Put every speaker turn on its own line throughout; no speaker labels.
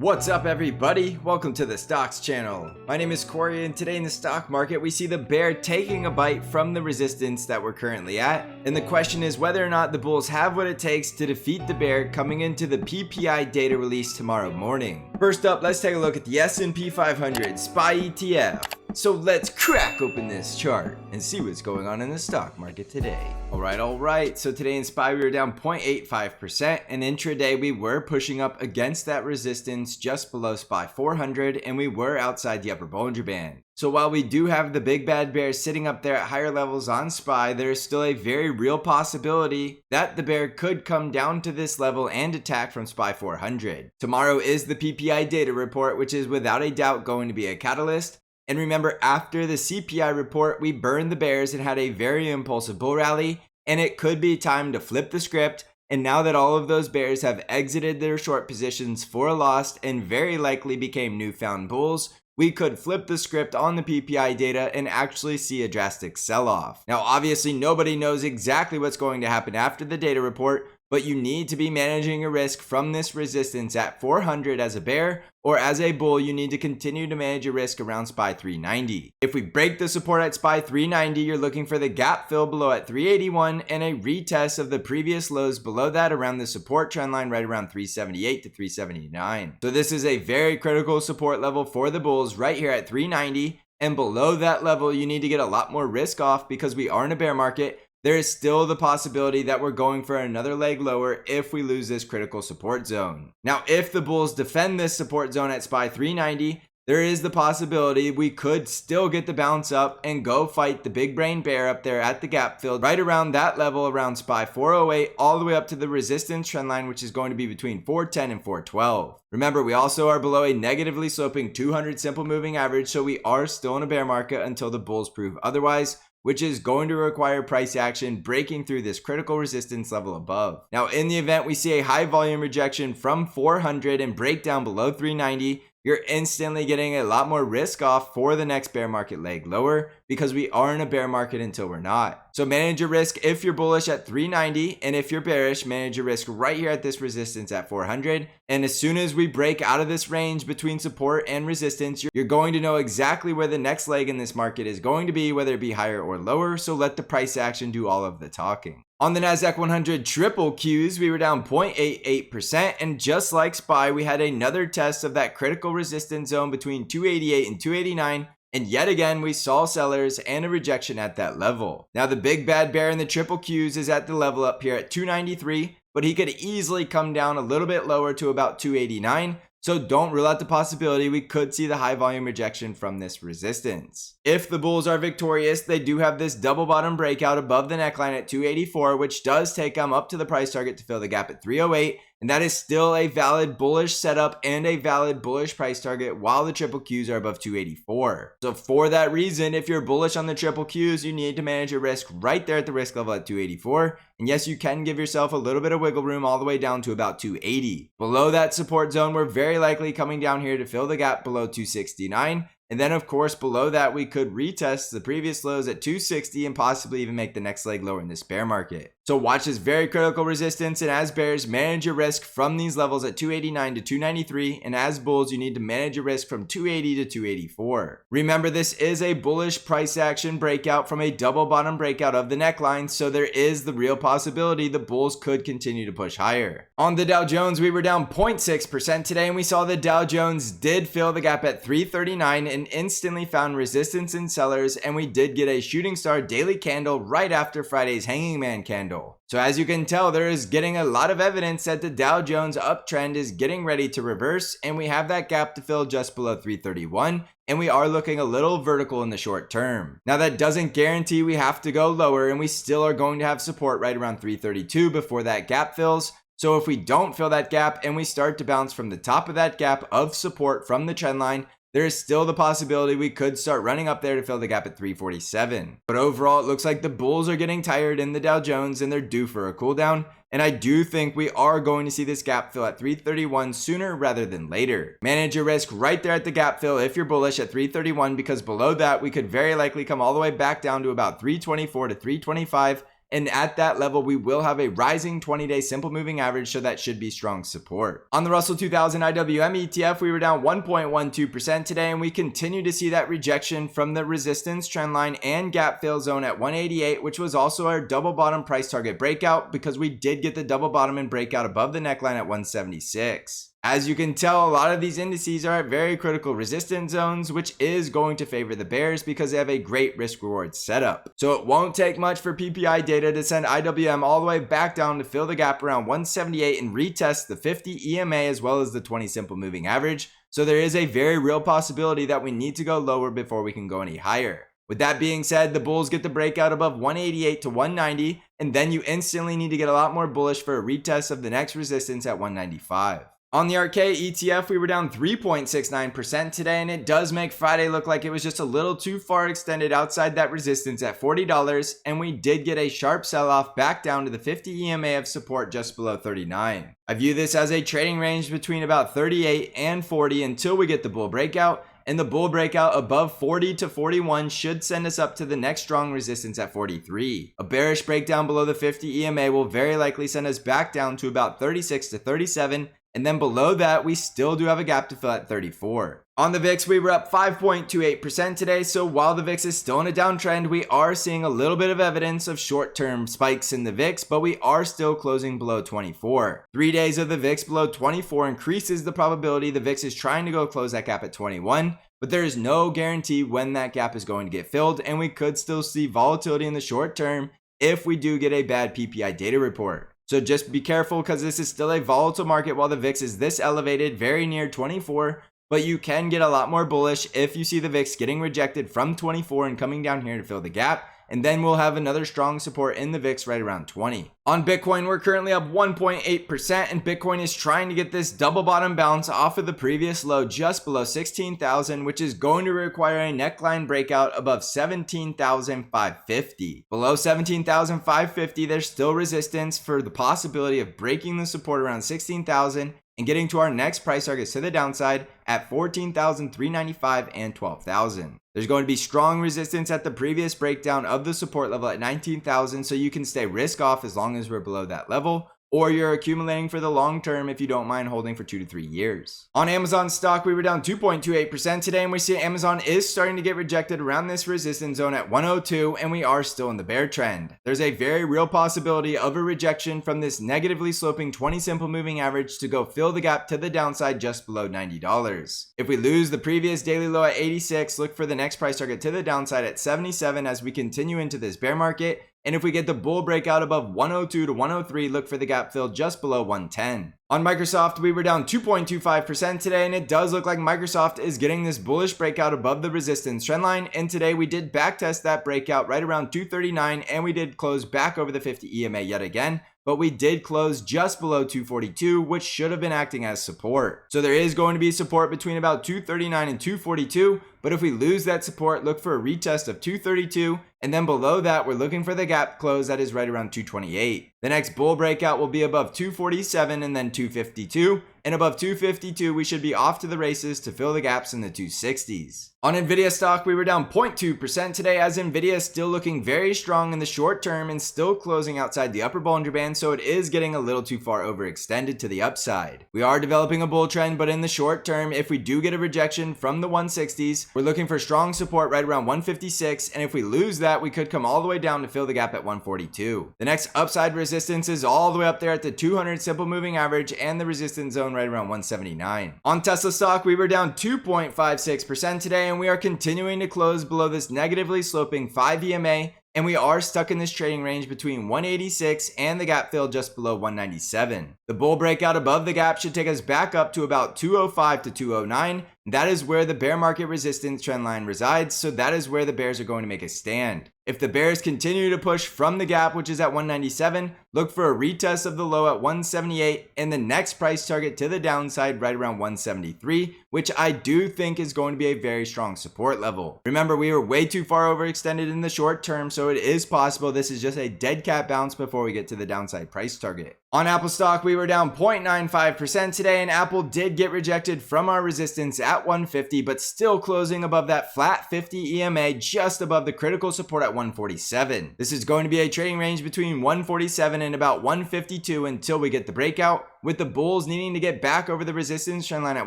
What's up everybody? Welcome to the Stocks channel. My name is Corey and today in the stock market we see the bear taking a bite from the resistance that we're currently at. And the question is whether or not the bulls have what it takes to defeat the bear coming into the PPI data release tomorrow morning. First up, let's take a look at the S&P 500 SPY ETF. So let's crack open this chart and see what's going on in the stock market today. Alright, so today in SPY we were down 0.85% and intraday we were pushing up against that resistance just below SPY 400 and we were outside the upper Bollinger Band. So while we do have the big bad bear sitting up there at higher levels on SPY, there is still a very real possibility that the bear could come down to this level and attack from SPY 400. Tomorrow is the PPI data report, which is without a doubt going to be a catalyst. And remember, after the CPI report, we burned the bears and had a very impulsive bull rally, and it could be time to flip the script. And now that all of those bears have exited their short positions for a loss and very likely became newfound bulls, we could flip the script on the PPI data and actually see a drastic sell-off. Now, obviously, nobody knows exactly what's going to happen after the data report, but you need to be managing a risk from this resistance at 400 as a bear, or as a bull, you need to continue to manage a risk around SPY 390. If we break the support at SPY 390, you're looking for the gap fill below at 381 and a retest of the previous lows below that around the support trend line right around 378 to 379. So this is a very critical support level for the bulls right here at 390, and below that level, you need to get a lot more risk off because we are in a bear market. There is still the possibility that we're going for another leg lower if we lose this critical support zone. Now, if the bulls defend this support zone at SPY 390, there is the possibility we could still get the bounce up and go fight the big brain bear up there at the gap fill right around that level around SPY 408 all the way up to the resistance trend line, which is going to be between 410 and 412. Remember, we also are below a negatively sloping 200 simple moving average, so we are still in a bear market until the bulls prove otherwise, which is going to require price action breaking through this critical resistance level above. Now, in the event we see a high volume rejection from 400 and break down below 390, you're instantly getting a lot more risk off for the next bear market leg lower because we are in a bear market until we're not. So manage your risk if you're bullish at 390, and if you're bearish, manage your risk right here at this resistance at 400. And as soon as we break out of this range between support and resistance, you're going to know exactly where the next leg in this market is going to be, whether it be higher or lower. So let the price action do all of the talking. On the NASDAQ 100 triple Qs, we were down 0.88%, and just like SPY, we had another test of that critical resistance zone between 288 and 289, and yet again we saw sellers and a rejection at that level. Now the big bad bear in the triple Qs is at the level up here at 293, but he could easily come down a little bit lower to about 289. So don't rule out the possibility we could see the high volume rejection from this resistance. If the bulls are victorious, they do have this double bottom breakout above the neckline at 284, which does take them up to the price target to fill the gap at 308. And that is still a valid bullish setup and a valid bullish price target while the triple Qs are above 284. So for that reason, if you're bullish on the triple Qs, you need to manage your risk right there at the risk level at 284. And yes, you can give yourself a little bit of wiggle room all the way down to about 280. Below that support zone, we're very likely coming down here to fill the gap below 269. And then of course below that we could retest the previous lows at 260 and possibly even make the next leg lower in this bear market. So watch this very critical resistance, and as bears, manage your risk from these levels at 289 to 293, and as bulls you need to manage your risk from 280 to 284. Remember, this is a bullish price action breakout from a double bottom breakout of the neckline, so there is the real possibility the bulls could continue to push higher. On the Dow Jones, we were down 0.6% today, and we saw the Dow Jones did fill the gap at 339 and instantly found resistance in sellers, and we did get a shooting star daily candle right after Friday's hanging man candle. So as you can tell, there is getting a lot of evidence that the Dow Jones uptrend is getting ready to reverse, and we have that gap to fill just below 331, and we are looking a little vertical in the short term. Now that doesn't guarantee we have to go lower, and we still are going to have support right around 332 before that gap fills. So if we don't fill that gap and we start to bounce from the top of that gap of support from the trend line, there is still the possibility we could start running up there to fill the gap at 347. But overall, it looks like the bulls are getting tired in the Dow Jones and they're due for a cool down. And I do think we are going to see this gap fill at 331 sooner rather than later. Manage your risk right there at the gap fill if you're bullish at 331, because below that we could very likely come all the way back down to about 324 to 325. and at that level we will have a rising 20-day simple moving average, so that should be strong support. On the Russell 2000 IWM ETF, we were down 1.12% today, and we continue to see that rejection from the resistance trend line and gap fill zone at 188, which was also our double bottom price target breakout, because we did get the double bottom and breakout above the neckline at 176. As you can tell, a lot of these indices are at very critical resistance zones, which is going to favor the bears because they have a great risk reward setup. So it won't take much for PPI data to send IWM all the way back down to fill the gap around 178 and retest the 50 EMA as well as the 20 simple moving average. So there is a very real possibility that we need to go lower before we can go any higher. With that being said, the bulls get the breakout above 188 to 190, and then you instantly need to get a lot more bullish for a retest of the next resistance at 195. On the ARKK ETF, we were down 3.69% today, and it does make Friday look like it was just a little too far extended outside that resistance at $40, and we did get a sharp sell-off back down to the 50 EMA of support just below 39. I view this as a trading range between about 38 and 40 until we get the bull breakout, and the bull breakout above 40 to 41 should send us up to the next strong resistance at 43. A bearish breakdown below the 50 EMA will very likely send us back down to about 36 to 37, and then below that we still do have a gap to fill at 34. On the VIX, we were up 5.28% today, so while the VIX is still in a downtrend, we are seeing a little bit of evidence of short-term spikes in the VIX, but we are still closing below 24. 3 days of the VIX below 24 increases the probability the VIX is trying to go close that gap at 21, but there is no guarantee when that gap is going to get filled, and we could still see volatility in the short term if we do get a bad PPI data report. So just be careful, because this is still a volatile market while the VIX is this elevated, very near 24, but you can get a lot more bullish if you see the VIX getting rejected from 24 and coming down here to fill the gap, and then we'll have another strong support in the VIX right around 20. On Bitcoin, we're currently up 1.8%, and Bitcoin is trying to get this double bottom bounce off of the previous low just below 16,000, which is going to require a neckline breakout above 17,550. Below 17,550, there's still resistance for the possibility of breaking the support around 16,000 and getting to our next price targets to the downside at 14,395 and 12,000. There's going to be strong resistance at the previous breakdown of the support level at 19,000, so you can stay risk off as long as we're below that level, or you're accumulating for the long term if you don't mind holding for 2 to 3 years. On Amazon stock, we were down 2.28% today, and we see Amazon is starting to get rejected around this resistance zone at 102, and we are still in the bear trend. There's a very real possibility of a rejection from this negatively sloping 20 simple moving average to go fill the gap to the downside just below $90. If we lose the previous daily low at 86, look for the next price target to the downside at 77 as we continue into this bear market. And if we get the bull breakout above 102 to 103, look for the gap fill just below 110. On Microsoft, we were down 2.25% today, and it does look like Microsoft is getting this bullish breakout above the resistance trend line. And today we did backtest that breakout right around 239, and we did close back over the 50 EMA yet again. But we did close just below 242, which should have been acting as support. So there is going to be support between about 239 and 242, but if we lose that support, look for a retest of 232, and then below that, we're looking for the gap close that is right around 228. The next bull breakout will be above 247 and then 252, and above 252, we should be off to the races to fill the gaps in the 260s. On Nvidia stock, we were down 0.2% today, as Nvidia is still looking very strong in the short term and still closing outside the upper Bollinger Band, so it is getting a little too far overextended to the upside. We are developing a bull trend, but in the short term, if we do get a rejection from the 160s, we're looking for strong support right around 156, and if we lose that, we could come all the way down to fill the gap at 142. The next upside resistance is all the way up there at the 200 simple moving average and the resistance zone right around 179. On Tesla stock, we were down 2.56% today, and we are continuing to close below this negatively sloping 5 EMA, and we are stuck in this trading range between 186 and the gap fill just below 197. The bull breakout above the gap should take us back up to about 205 to 209. That is where the bear market resistance trend line resides, so that is where the bears are going to make a stand. If the bears continue to push from the gap, which is at 197, look for a retest of the low at 178 and the next price target to the downside right around 173, which I do think is going to be a very strong support level. Remember, we were way too far overextended in the short term, so it is possible this is just a dead cat bounce before we get to the downside price target. On Apple stock, we were down 0.95% today, and Apple did get rejected from our resistance at 150, but still closing above that flat 50 EMA just above the critical support at 147. This is going to be a trading range between 147 and about 152 until we get the breakout, with the bulls needing to get back over the resistance trend line at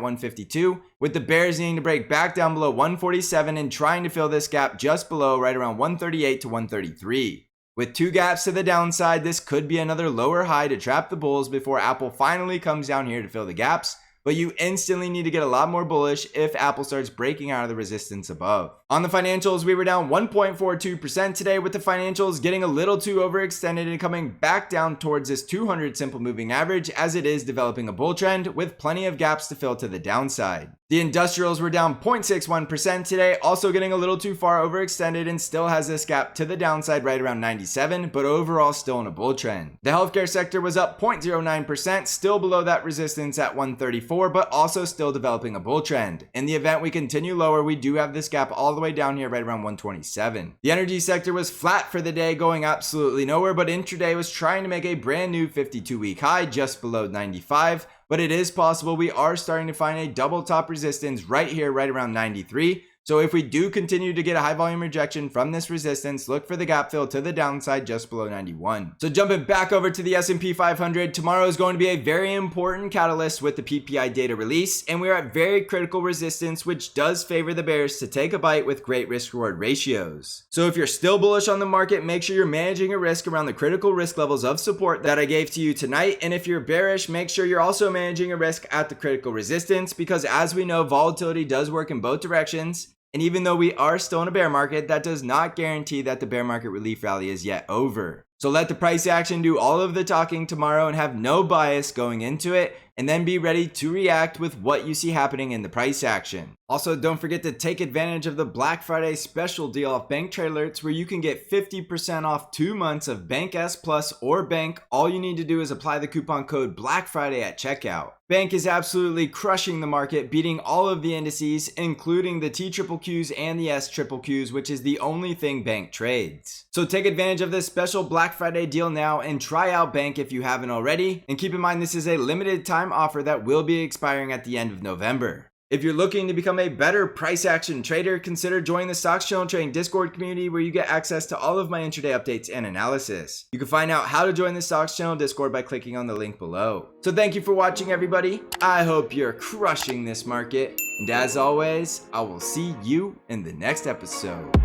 152, with the bears needing to break back down below 147 and trying to fill this gap just below right around 138 to 133. With two gaps to the downside, this could be another lower high to trap the bulls before Apple finally comes down here to fill the gaps, but you instantly need to get a lot more bullish if Apple starts breaking out of the resistance above. On the financials, we were down 1.42% today, with the financials getting a little too overextended and coming back down towards this 200 simple moving average as it is developing a bull trend with plenty of gaps to fill to the downside. The industrials were down 0.61% today, also getting a little too far overextended and still has this gap to the downside right around 97, but overall still in a bull trend. The healthcare sector was up 0.09%, still below that resistance at 134, but also still developing a bull trend. In the event we continue lower, we do have this gap all the way down here right around 127. The energy sector was flat for the day, going absolutely nowhere, but intraday was trying to make a brand new 52-week high just below 95. But it is possible we are starting to find a double top resistance right here, right around 93. So if we do continue to get a high volume rejection from this resistance, look for the gap fill to the downside just below 91. So jumping back over to the S&P 500, tomorrow is going to be a very important catalyst with the PPI data release, and we are at very critical resistance, which does favor the bears to take a bite with great risk reward ratios. So if you're still bullish on the market, make sure you're managing a risk around the critical risk levels of support that I gave to you tonight. And if you're bearish, make sure you're also managing a risk at the critical resistance, because as we know, volatility does work in both directions. And even though we are still in a bear market, that does not guarantee that the bear market relief rally is yet over. So let the price action do all of the talking tomorrow and have no bias going into it, and then be ready to react with what you see happening in the price action. Also, don't forget to take advantage of the Black Friday special deal off Bank Trade Alerts, where you can get 50% off 2 months of Bank S Plus or Bank. All you need to do is apply the coupon code Black Friday at checkout. Bank is absolutely crushing the market, beating all of the indices, including the TQQQs and the SQQQs, which is the only thing Bank trades. So take advantage of this special Black Friday deal now and try out Bank if you haven't already. And keep in mind, this is a limited time offer that will be expiring at the end of November. If you're looking to become a better price action trader, consider joining the Stocks Channel Trading Discord community, where you get access to all of my intraday updates and analysis. You can find out how to join the Stocks Channel Discord by clicking on the link below. So thank you for watching, everybody. I hope you're crushing this market. And as always, I will see you in the next episode.